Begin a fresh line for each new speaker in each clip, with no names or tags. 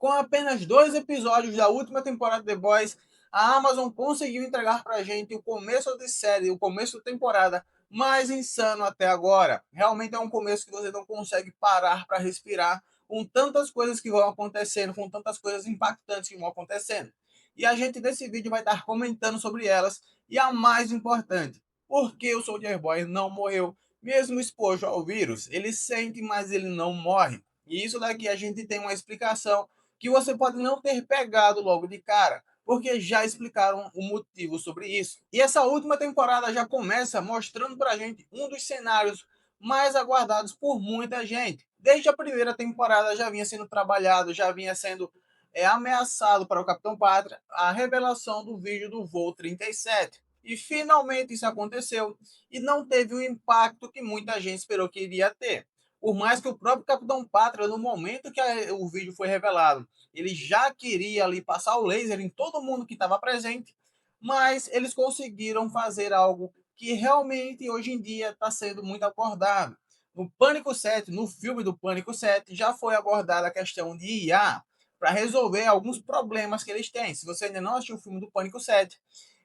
Com apenas 2 episódios da última temporada de The Boys, a Amazon conseguiu entregar pra gente o começo de série, o começo da temporada mais insano até agora. Realmente é um começo que você não consegue parar para respirar, com tantas coisas que vão acontecendo, com tantas coisas impactantes que vão acontecendo. E a gente nesse vídeo vai estar comentando sobre elas, e a mais importante, por que o Soldier Boy não morreu, mesmo exposto ao vírus. Ele sente, mas ele não morre. E isso daqui a gente tem uma explicação que você pode não ter pegado logo de cara, porque já explicaram o motivo sobre isso. E essa última temporada já começa mostrando pra gente um dos cenários mais aguardados por muita gente. Desde a primeira temporada já vinha sendo trabalhado, já vinha sendo ameaçado para o Capitão Pátria a revelação do vídeo do voo 37. E finalmente isso aconteceu e não teve o impacto que muita gente esperou que iria ter. Por mais que o próprio Capitão Pátria, no momento que o vídeo foi revelado, ele já queria ali passar o laser em todo mundo que estava presente, mas eles conseguiram fazer algo que realmente hoje em dia está sendo muito abordado. No Pânico 7, no filme do Pânico 7, já foi abordada a questão de IA para resolver alguns problemas que eles têm. Se você ainda não assistiu o filme do Pânico 7,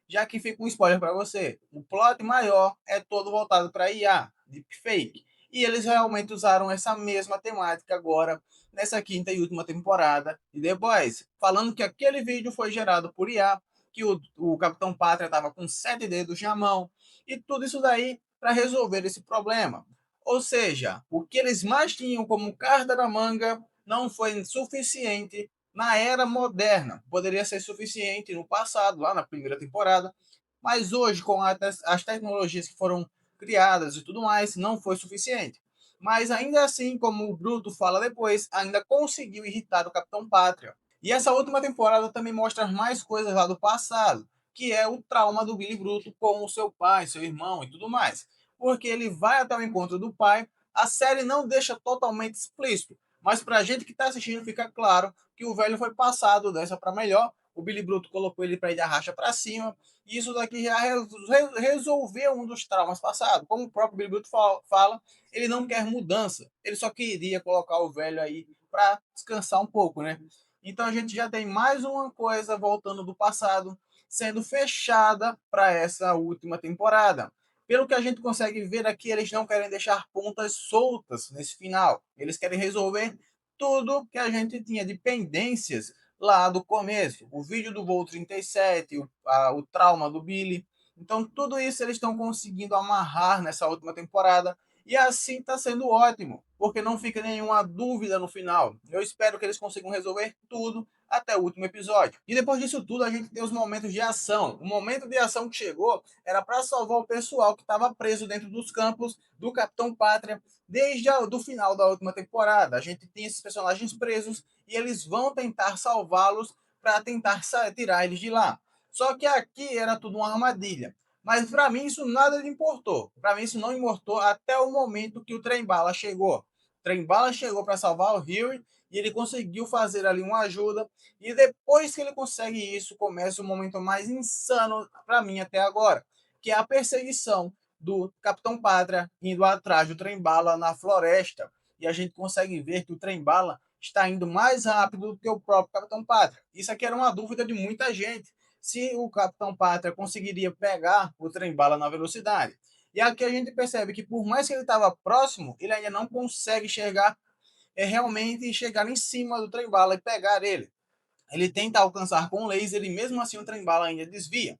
já que fica um spoiler para você, o plot maior é todo voltado para IA, deepfake. E eles realmente usaram essa mesma temática agora nessa quinta e última temporada de The Boys, falando que aquele vídeo foi gerado por IA, que o Capitão Pátria estava com 7 dedos na mão, e tudo isso daí para resolver esse problema. Ou seja, o que eles mais tinham como carta na manga não foi suficiente na era moderna. Poderia ser suficiente no passado, lá na primeira temporada, mas hoje, com as tecnologias que foram criadas e tudo mais, não foi suficiente. Mas ainda assim, como o Bruto fala depois, ainda conseguiu irritar o Capitão Pátria. E essa última temporada também mostra mais coisas lá do passado, que é o trauma do Billy Bruto com o seu pai, seu irmão e tudo mais. Porque ele vai até o encontro do pai, a série não deixa totalmente explícito, mas pra gente que tá assistindo fica claro que o velho foi passado dessa para melhor, o Billy Bruto colocou ele para ir de arracha para cima, e isso daqui já resolveu um dos traumas passados. Como o próprio Billy Bruto fala, ele não quer mudança, ele só queria colocar o velho aí para descansar um pouco, né? Então a gente já tem mais uma coisa voltando do passado, sendo fechada para essa última temporada. Pelo que a gente consegue ver aqui, eles não querem deixar pontas soltas nesse final. Eles querem resolver tudo que a gente tinha de pendências lá do começo. O vídeo do voo 37, o trauma do Billy. Então, tudo isso eles estão conseguindo amarrar nessa última temporada. E assim está sendo ótimo, porque não fica nenhuma dúvida no final. Eu espero que eles consigam resolver tudo até o último episódio. E depois disso tudo, a gente tem os momentos de ação. O momento de ação que chegou era para salvar o pessoal que estava preso dentro dos campos do Capitão Pátria desde o final da última temporada. A gente tem esses personagens presos e eles vão tentar salvá-los para tentar tirar eles de lá. Só que aqui era tudo uma armadilha. Mas para mim isso nada importou. Para mim isso não importou até o momento que o trem-bala chegou. O trem-bala chegou para salvar o Huey e ele conseguiu fazer ali uma ajuda. E depois que ele consegue isso, começa o momento mais insano para mim até agora, que é a perseguição do Capitão Pátria indo atrás do trem-bala na floresta. E a gente consegue ver que o trem-bala está indo mais rápido do que o próprio Capitão Pátria. Isso aqui era uma dúvida de muita gente, se o Capitão Pátria conseguiria pegar o trem-bala na velocidade. E aqui a gente percebe que por mais que ele estava próximo, ele ainda não consegue chegar, realmente chegar em cima do trem-bala e pegar ele. Ele tenta alcançar com o laser e mesmo assim o trem-bala ainda desvia.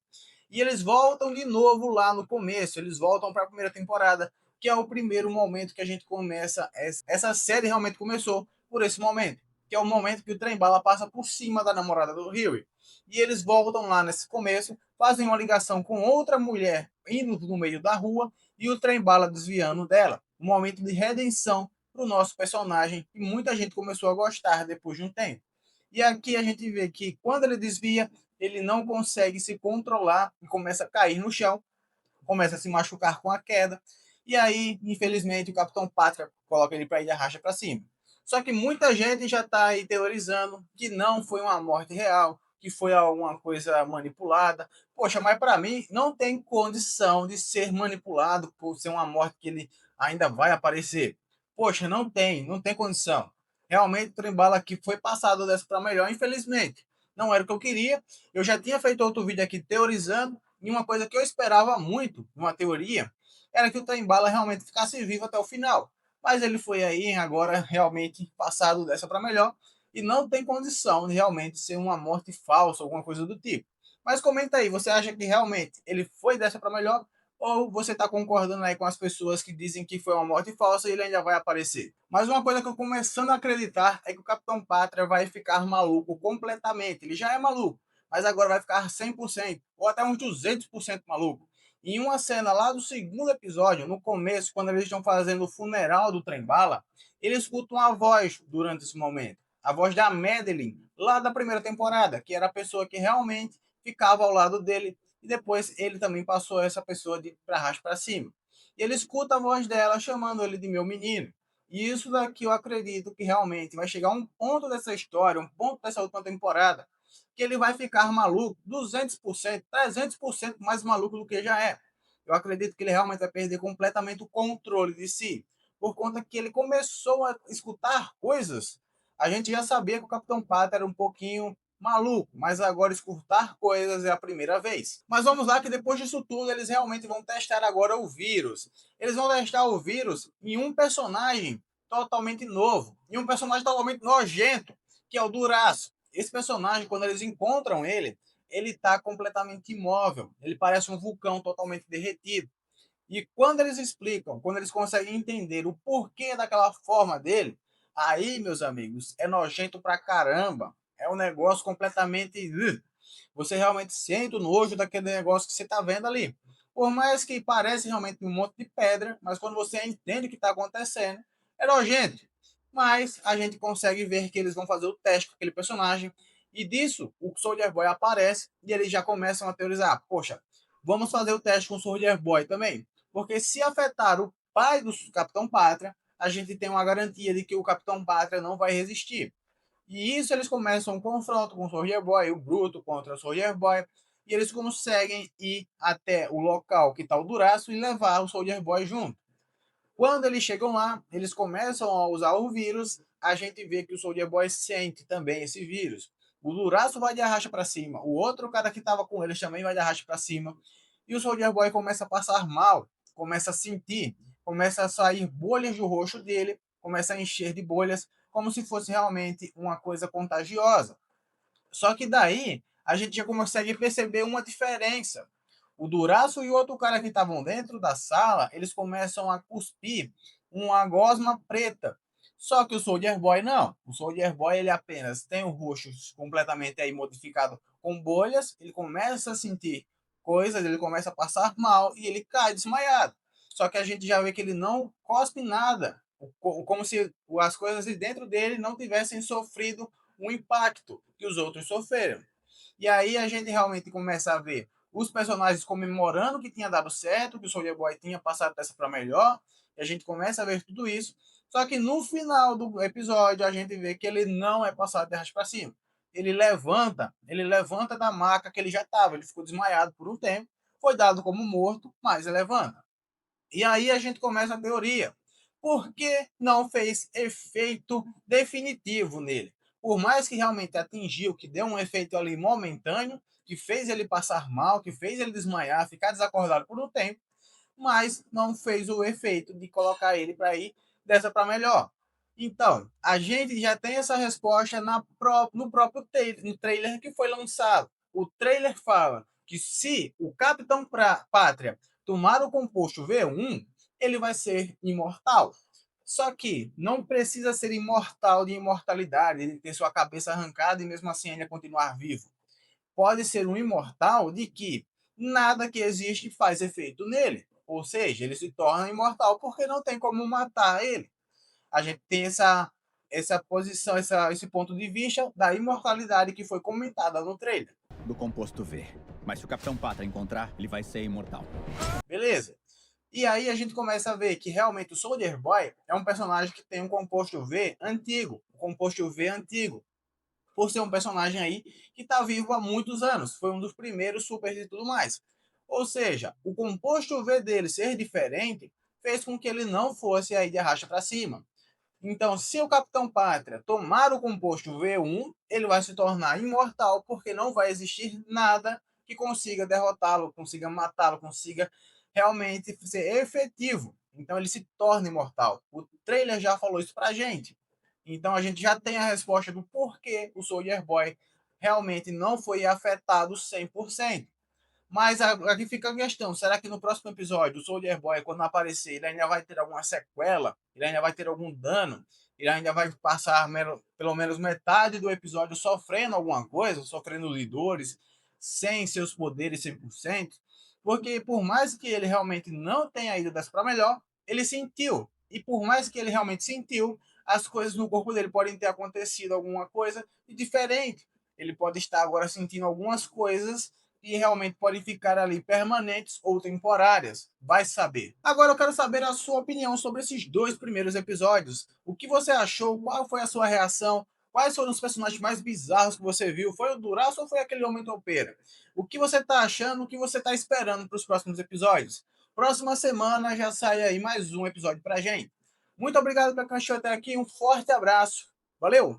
E eles voltam de novo lá no começo, eles voltam para a primeira temporada, que é o primeiro momento que a gente começa, essa série realmente começou por esse momento, que é o momento que o trem-bala passa por cima da namorada do Huey. E eles voltam lá nesse começo, fazem uma ligação com outra mulher indo no meio da rua e o trem-bala desviando dela. Um momento de redenção para o nosso personagem, que muita gente começou a gostar depois de um tempo. E aqui a gente vê que quando ele desvia, ele não consegue se controlar e começa a cair no chão, começa a se machucar com a queda. E aí, infelizmente, o Capitão Pátria coloca ele para ir de arracha para cima. Só que muita gente já está aí teorizando que não foi uma morte real, que foi alguma coisa manipulada. Poxa, mas para mim não tem condição de ser manipulado por ser uma morte que ele ainda vai aparecer. Poxa, não tem condição. Realmente o trem-bala aqui foi passado dessa para melhor, infelizmente. Não era o que eu queria. Eu já tinha feito outro vídeo aqui teorizando, e uma coisa que eu esperava muito, uma teoria, era que o trem-bala realmente ficasse vivo até o final. Mas ele foi aí agora realmente passado dessa para melhor, e não tem condição de realmente ser uma morte falsa, alguma coisa do tipo. Mas comenta aí, você acha que realmente ele foi dessa para melhor? Ou você está concordando aí com as pessoas que dizem que foi uma morte falsa e ele ainda vai aparecer? Mas uma coisa que eu começando a acreditar é que o Capitão Pátria vai ficar maluco completamente. Ele já é maluco, mas agora vai ficar 100% ou até uns 200% maluco. Em uma cena lá do segundo episódio, no começo, quando eles estão fazendo o funeral do Trem-Bala, ele escuta uma voz durante esse momento. A voz da Madeline, lá da primeira temporada, que era a pessoa que realmente ficava ao lado dele e depois ele também passou essa pessoa de para baixo para cima. E ele escuta a voz dela chamando ele de meu menino. E isso daqui eu acredito que realmente vai chegar um ponto dessa história, um ponto dessa última temporada, que ele vai ficar maluco, 200%, 300% mais maluco do que já é. Eu acredito que ele realmente vai perder completamente o controle de si, por conta que ele começou a escutar coisas. A gente já sabia que o Capitão Pátria era um pouquinho maluco, mas agora escutar coisas é a primeira vez. Mas vamos lá que depois disso tudo eles realmente vão testar agora o vírus. Eles vão testar o vírus em um personagem totalmente novo, em um personagem totalmente nojento, que é o Duraço. Esse personagem, quando eles encontram ele está completamente imóvel, ele parece um vulcão totalmente derretido. E quando eles explicam, quando eles conseguem entender o porquê daquela forma dele, aí, meus amigos, é nojento pra caramba. É um negócio completamente. Você realmente sente o nojo daquele negócio que você tá vendo ali. Por mais que pareça realmente um monte de pedra, mas quando você entende o que está acontecendo, é nojento. Mas a gente consegue ver que eles vão fazer o teste com aquele personagem. E disso, o Soldier Boy aparece e eles já começam a teorizar. Poxa, vamos fazer o teste com o Soldier Boy também. Porque se afetar o pai do Capitão Pátria, a gente tem uma garantia de que o Capitão Pátria não vai resistir. E isso eles começam um confronto com o Soldier Boy, o Bruto contra o Soldier Boy, e eles conseguem ir até o local que está o Duraço e levar o Soldier Boy junto. Quando eles chegam lá, eles começam a usar o vírus, a gente vê que o Soldier Boy sente também esse vírus. O Duraço vai de arracha para cima, o outro cara que estava com eles também vai de arracha para cima, e o Soldier Boy começa a passar mal, começa a sentir, começa a sair bolhas do rosto dele, começa a encher de bolhas, como se fosse realmente uma coisa contagiosa. Só que daí a gente já consegue perceber uma diferença. O Duraço e o outro cara que estavam dentro da sala, eles começam a cuspir uma gosma preta. Só que o Soldier Boy não. O Soldier Boy ele apenas tem o rosto completamente aí modificado com bolhas, ele começa a sentir coisas, ele começa a passar mal e ele cai desmaiado. Só que a gente já vê que ele não cospe nada, como se as coisas de dentro dele não tivessem sofrido um impacto que os outros sofreram. E aí a gente realmente começa a ver os personagens comemorando que tinha dado certo, que o Soldier Boy tinha passado dessa para melhor, e a gente começa a ver tudo isso. Só que no final do episódio a gente vê que ele não é passado de arrasto para cima. Ele levanta da maca que ele já estava, ele ficou desmaiado por um tempo, foi dado como morto, mas ele levanta. E aí a gente começa a teoria. Por que não fez efeito definitivo nele? Por mais que realmente atingiu, que deu um efeito ali momentâneo, que fez ele passar mal, que fez ele desmaiar, ficar desacordado por um tempo, mas não fez o efeito de colocar ele para ir dessa para melhor. Então, a gente já tem essa resposta no próprio no trailer que foi lançado. O trailer fala que se o Capitão Pátria tomar o composto V1, ele vai ser imortal. Só que não precisa ser imortal de imortalidade, ele ter sua cabeça arrancada e mesmo assim ainda continuar vivo. Pode ser um imortal de que nada que existe faz efeito nele. Ou seja, ele se torna imortal porque não tem como matar ele. A gente tem essa posição, esse ponto de vista da imortalidade que foi comentada no trailer.
Do composto V. Mas se o Capitão Pátria encontrar, ele vai ser imortal.
Beleza? E aí a gente começa a ver que realmente o Soldier Boy é um personagem que tem um composto V antigo. Um composto V antigo. Por ser um personagem aí que está vivo há muitos anos. Foi um dos primeiros supers e tudo mais. Ou seja, o composto V dele ser diferente fez com que ele não fosse aí de arracha para cima. Então, se o Capitão Pátria tomar o composto V1, ele vai se tornar imortal, porque não vai existir nada que consiga derrotá-lo, consiga matá-lo, consiga realmente ser efetivo. Então ele se torna imortal. O trailer já falou isso pra gente. Então a gente já tem a resposta do porquê o Soldier Boy realmente não foi afetado 100%. Mas aqui fica a questão: será que no próximo episódio, o Soldier Boy, quando aparecer, ele ainda vai ter alguma sequela? Ele ainda vai ter algum dano? Ele ainda vai passar pelo menos metade do episódio sofrendo alguma coisa, sofrendo lidores, sem seus poderes 100%? Porque por mais que ele realmente não tenha ido das para melhor, ele sentiu. E por mais que ele realmente sentiu, as coisas no corpo dele podem ter acontecido alguma coisa de diferente. Ele pode estar agora sentindo algumas coisas e realmente podem ficar ali permanentes ou temporárias. Vai saber. Agora eu quero saber a sua opinião sobre esses dois primeiros episódios. O que você achou? Qual foi a sua reação? Quais foram os personagens mais bizarros que você viu? Foi o Duraço ou foi aquele homem topeira? O que você está achando? O que você está esperando para os próximos episódios? Próxima semana já sai aí mais um episódio pra gente. Muito obrigado por assistir até aqui. Um forte abraço. Valeu!